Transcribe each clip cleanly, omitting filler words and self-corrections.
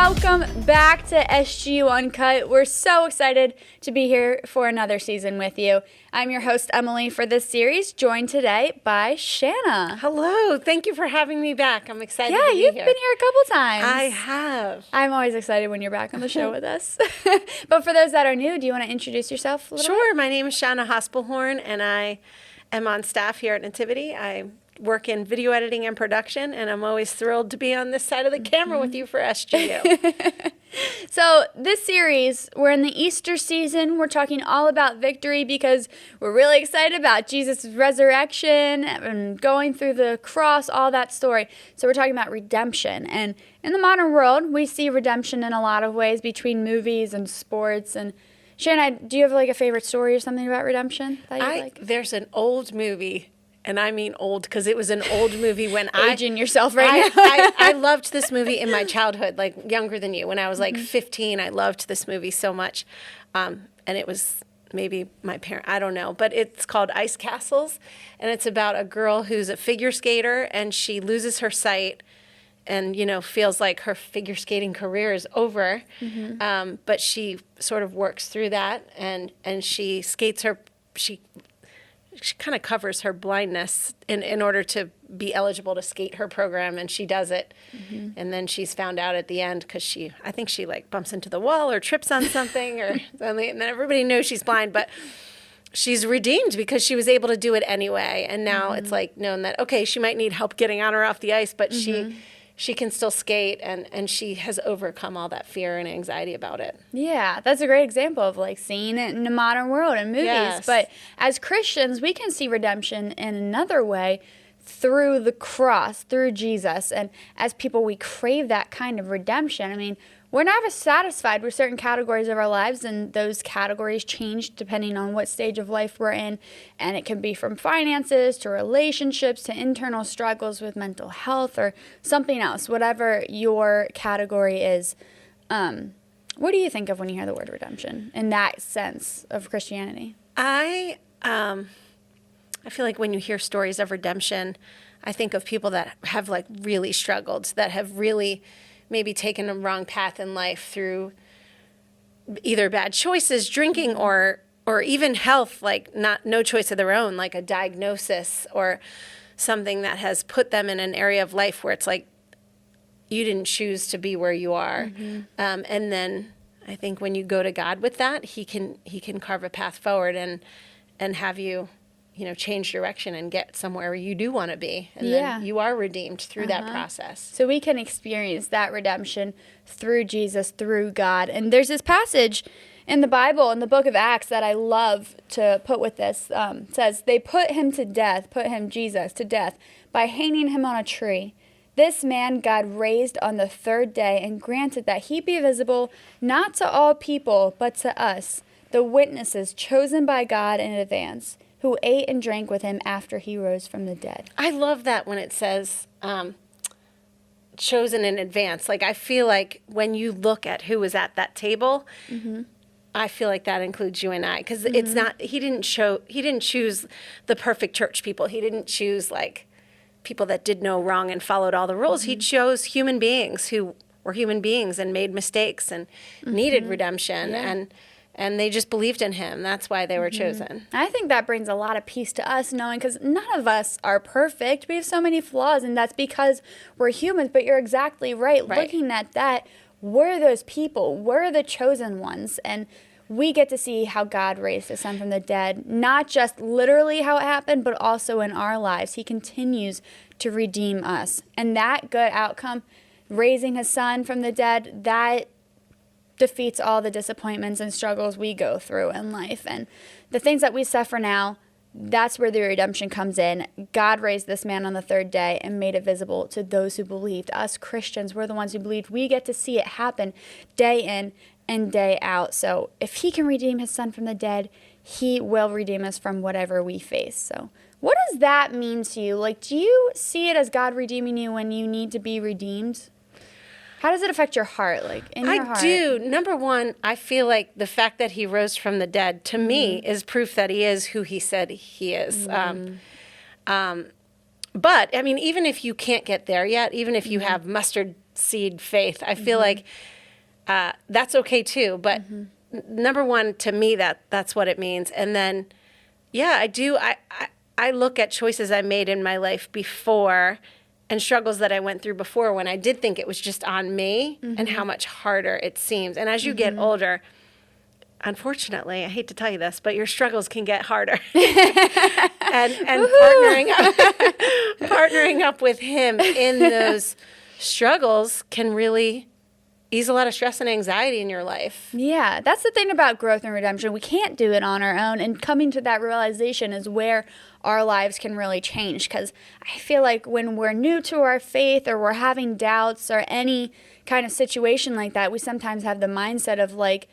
Welcome back to SGU Uncut. We're so excited to be here for another season with you. I'm your host, Emily, for this series, joined today by Shanna. Hello. Thank you for having me back. I'm excited to be here. Yeah, you've been here a couple times. I have. I'm always excited when you're back on the show with us. But for those that are new, do you want to introduce yourself a little bit? Sure. My name is Shanna Hospelhorn, and I am on staff here at Nativity. I work in video editing and production, and I'm always thrilled to be on this side of the camera with you for SGU. So this series, we're in the Easter season. We're talking all about victory because we're really excited about Jesus' resurrection and going through the cross, all that story. So we're talking about redemption. And in the modern world, we see redemption in a lot of ways between movies and sports. And Shanna, do you have like a favorite story or something about redemption that you like? There's an old movie. And I mean old because it was an old movie when Aging yourself right now. I loved this movie in my childhood, like younger than you. When I was like 15, I loved this movie so much. And it was maybe my parent, I don't know. But it's called Ice Castles. And it's about a girl who's a figure skater and she loses her sight and, feels like her figure skating career is over. But she sort of works through that and she skates she kind of covers her blindness in order to be eligible to skate her program, and she does it. And then she's found out at the end because I think she like bumps into the wall or trips on something or something, and then everybody knows she's blind, but she's redeemed because she was able to do it anyway. And now it's like known that, okay, she might need help getting on or off the ice, but she can still skate, and she has overcome all that fear and anxiety about it. Yeah, that's a great example of like seeing it in the modern world in movies. Yes. But as Christians, we can see redemption in another way through the cross, through Jesus. And as people, we crave that kind of redemption. I mean, we're never satisfied with certain categories of our lives, and those categories change depending on what stage of life we're in. And it can be from finances to relationships to internal struggles with mental health or something else, whatever your category is. What do you think of when you hear the word redemption in that sense of Christianity? I feel like when you hear stories of redemption, I think of people that have like really struggled, that have really maybe taken a wrong path in life through either bad choices, drinking, or even health, like no choice of their own, like a diagnosis or something that has put them in an area of life where it's like you didn't choose to be where you are. And then I think when you go to God with that, he can carve a path forward and have you change direction and get somewhere where you do want to be. And then you are redeemed through that process. So we can experience that redemption through Jesus, through God. And there's this passage in the Bible, in the book of Acts, that I love to put with this. It says, they put him, Jesus, to death by hanging him on a tree. This man God raised on the third day and granted that he be visible not to all people, but to us, the witnesses chosen by God in advance, who ate and drank with him after he rose from the dead. I love that when it says chosen in advance. Like, I feel like when you look at who was at that table, I feel like that includes you and I, because it's not, he didn't choose the perfect church people. He didn't choose like people that did no wrong and followed all the rules. He chose human beings who were human beings and made mistakes and needed redemption. And they just believed in him. That's why they were chosen. I think that brings a lot of peace to us, knowing, because none of us are perfect. We have so many flaws, and that's because we're humans. But you're exactly right. Looking at that, we're those people. We're the chosen ones. And we get to see how God raised his son from the dead, not just literally how it happened, but also in our lives. He continues to redeem us. And that good outcome, raising his son from the dead, that defeats all the disappointments and struggles we go through in life. And the things that we suffer now, that's where the redemption comes in. God raised this man on the third day and made it visible to those who believed. Us Christians, we're the ones who believed. We get to see it happen day in and day out. So if he can redeem his son from the dead, he will redeem us from whatever we face. So what does that mean to you? Like, do you see it as God redeeming you when you need to be redeemed? How does it affect your heart, like in your heart? I do. Number one, I feel like the fact that he rose from the dead, to me, is proof that he is who he said he is. But, I mean, even if you can't get there yet, even if you have mustard seed faith, I feel like that's okay too. But number one, to me, that's what it means. And then, yeah, I do. I look at choices I made in my life before and struggles that I went through before when I did think it was just on me and how much harder it seems. And as you get older, unfortunately, I hate to tell you this, but your struggles can get harder. and partnering up with him in those struggles can really ease a lot of stress and anxiety in your life. Yeah, that's the thing about growth and redemption. We can't do it on our own, and coming to that realization is where our lives can really change, because I feel like when we're new to our faith or we're having doubts or any kind of situation like that, we sometimes have the mindset of like,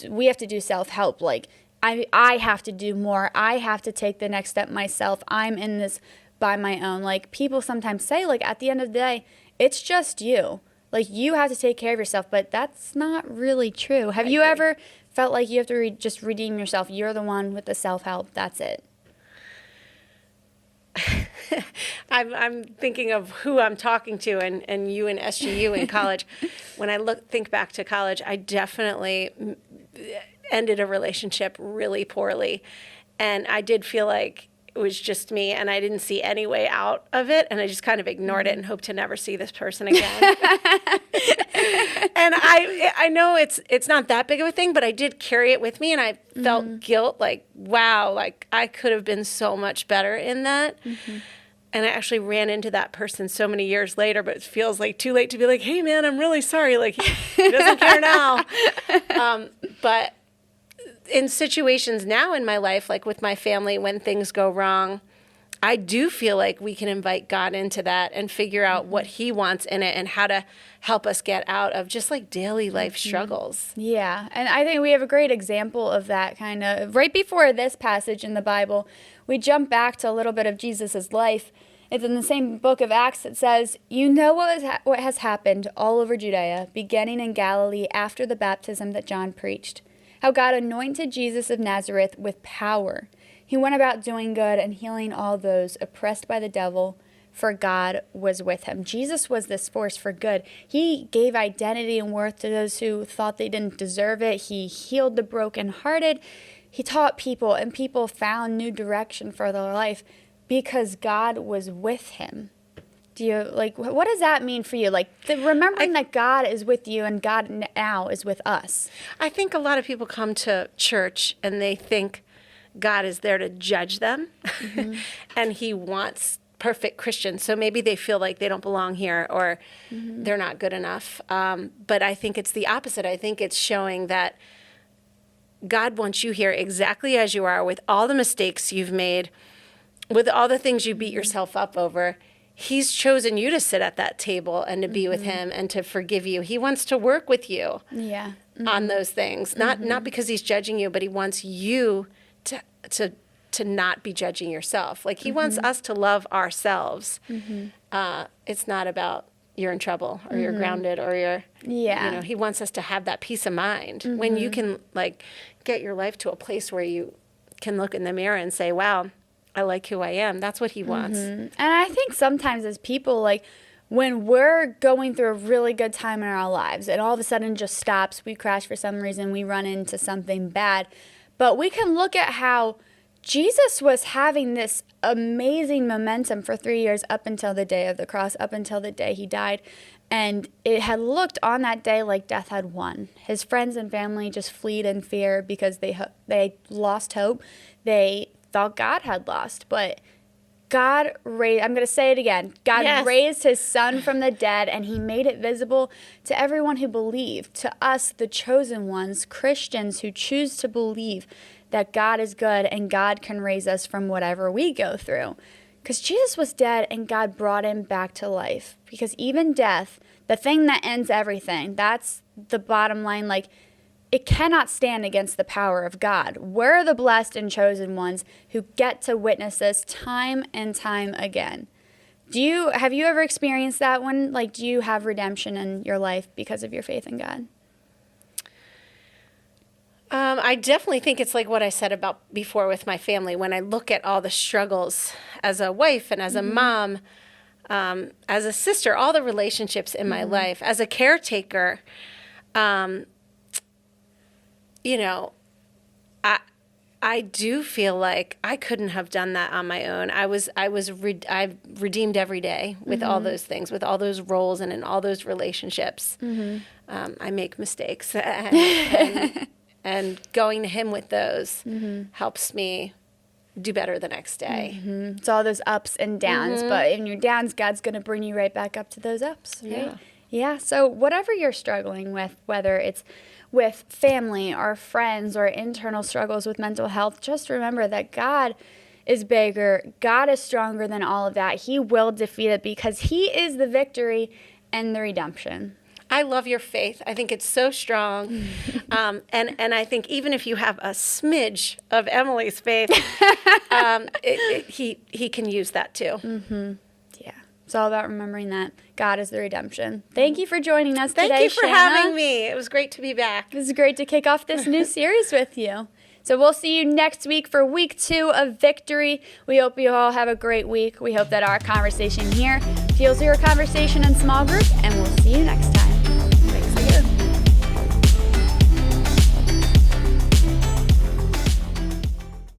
we have to do self-help. Like, I have to do more. I have to take the next step myself. I'm in this by my own. Like, people sometimes say, like, at the end of the day, it's just you. Like, you have to take care of yourself, but that's not really true. Have you ever felt like you have to just redeem yourself? You're the one with the self-help. That's it. I'm thinking of who I'm talking to, and you in SGU in college. When I think back to college, I definitely ended a relationship really poorly, and I did feel like it was just me, and I didn't see any way out of it, and I just kind of ignored it and hoped to never see this person again. And I know it's not that big of a thing, but I did carry it with me, and I felt guilt, like, wow, like I could have been so much better in that. And I actually ran into that person so many years later, but it feels like too late to be like, hey man, I'm really sorry. Like, he doesn't care now. But in situations now in my life, like with my family, when things go wrong, I do feel like we can invite God into that and figure out what he wants in it and how to help us get out of just like daily life struggles. Yeah, and I think we have a great example of that kind of right before this passage in the Bible. We jump back to a little bit of Jesus' life. It's in the same book of Acts. It says, you know what has happened all over Judea, beginning in Galilee after the baptism that John preached, how God anointed Jesus of Nazareth with power. He went about doing good and healing all those oppressed by the devil, for God was with him. Jesus was this force for good. He gave identity and worth to those who thought they didn't deserve it. He healed the brokenhearted. He taught people, and people found new direction for their life because God was with him. Do you, like, what does that mean for you? Like, remembering that God is with you and God now is with us. I think a lot of people come to church and they think God is there to judge them, and he wants perfect Christians. So maybe they feel like they don't belong here or they're not good enough. But I think it's the opposite. I think it's showing that God wants you here exactly as you are, with all the mistakes you've made, with all the things you beat yourself up over. He's chosen you to sit at that table and to be with him and to forgive you. He wants to work with you on those things, not because he's judging you, but he wants you to not be judging yourself. Like, he wants us to love ourselves. It's not about you're in trouble or you're grounded or you're, you know, he wants us to have that peace of mind when you can, like, get your life to a place where you can look in the mirror and say, wow, I like who I am. That's what he wants. And I think sometimes as people, like, when we're going through a really good time in our lives, it all of a sudden just stops. We crash for some reason. We run into something bad. But we can look at how Jesus was having this amazing momentum for 3 years up until the day of the cross, up until the day he died. And it had looked on that day like death had won. His friends and family just fled in fear because they lost hope. They thought God had lost. But God raised, I'm going to say it again, God raised his son from the dead, and he made it visible to everyone who believed, to us, the chosen ones, Christians who choose to believe that God is good and God can raise us from whatever we go through. Because Jesus was dead and God brought him back to life. Because even death, the thing that ends everything, that's the bottom line, like, it cannot stand against the power of God. We're the blessed and chosen ones who get to witness this time and time again. Have you ever experienced that one? Like, do you have redemption in your life because of your faith in God? I definitely think it's like what I said about before with my family. When I look at all the struggles as a wife and as a mom, as a sister, all the relationships in my life, as a caretaker, You know, I do feel like I couldn't have done that on my own. I've redeemed every day with all those things, with all those roles and in all those relationships. I make mistakes, and going to him with those helps me do better the next day. It's all those ups and downs, but in your downs, God's going to bring you right back up to those ups, right? Yeah. Yeah, so whatever you're struggling with, whether it's with family or friends or internal struggles with mental health, just remember that God is bigger. God is stronger than all of that. He will defeat it because he is the victory and the redemption. I love your faith. I think it's so strong. And I think even if you have a smidge of Emily's faith, he can use that too. Yeah. It's all about remembering that God is the redemption. Thank you for joining us today, Thank you for Shanna. having me. It was great to be back. It was great to kick off this new series with you. So we'll see you next week for week 2 of Victory. We hope you all have a great week. We hope that our conversation here fuels your conversation in small group, and we'll see you next time.